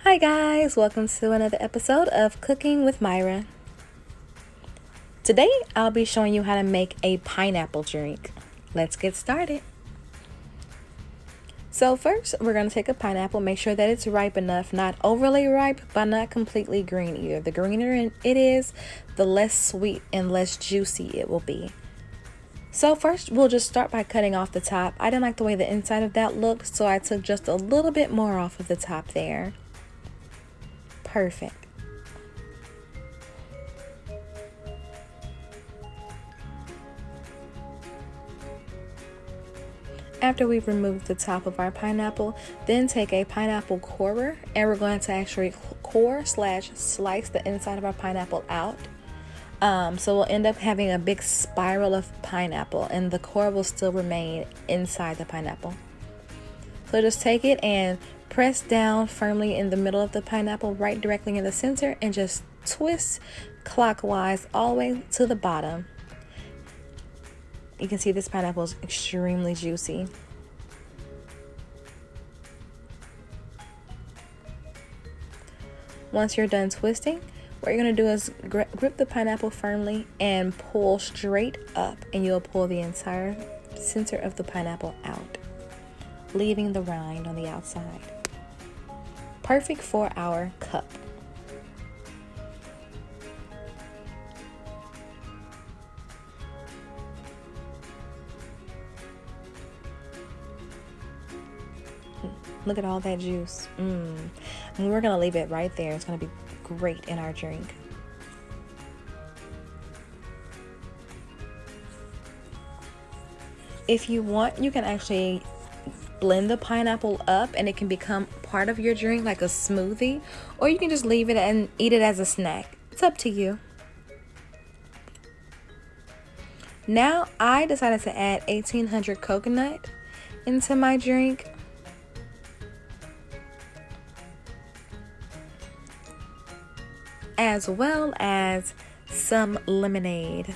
Hi guys, welcome to another episode of Cooking with Myra. Today I'll be showing you how to make a pineapple drink. Let's get started. So first we're going to take a pineapple, make sure that it's ripe enough, not overly ripe but not completely green either. The greener it is, the less sweet and less juicy it will be. So first we'll just start by cutting off the top. I didn't like the way the inside of that looked, so I took just a little bit more off of the top there. Perfect. After we've removed the top of our pineapple, then take a pineapple corer and we're going to actually core/slice the inside of our pineapple out. So we'll end up having a big spiral of pineapple and the core will still remain inside the pineapple. So just take it and press down firmly in the middle of the pineapple, right directly in the center, and just twist clockwise all the way to the bottom. You can see this pineapple is extremely juicy. Once you're done twisting, what you're going to do is grip the pineapple firmly and pull straight up, and you'll pull the entire center of the pineapple out, leaving the rind on the outside. Perfect for our cup. Look at all that juice. And we're gonna leave it right there. It's gonna be great in our drink. If you want, you can actually blend the pineapple up and it can become part of your drink like a smoothie, or you can just leave it and eat it as a snack. It's up to you. Now I decided to add 1800 coconut into my drink. As well as some lemonade.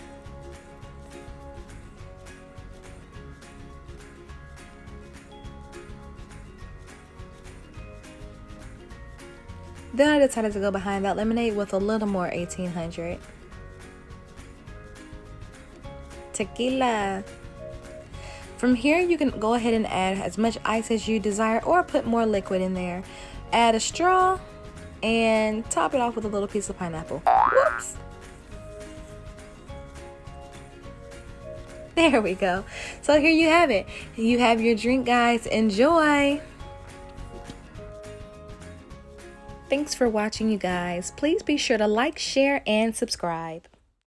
Then I decided to go behind that lemonade with a little more 1800. Tequila. From here you can go ahead and add as much ice as you desire or put more liquid in there. Add a straw and top it off with a little piece of pineapple. Whoops. There we go. So here you have it. You have your drink, guys. Enjoy. Thanks for watching, you guys. Please be sure to like, share, and subscribe.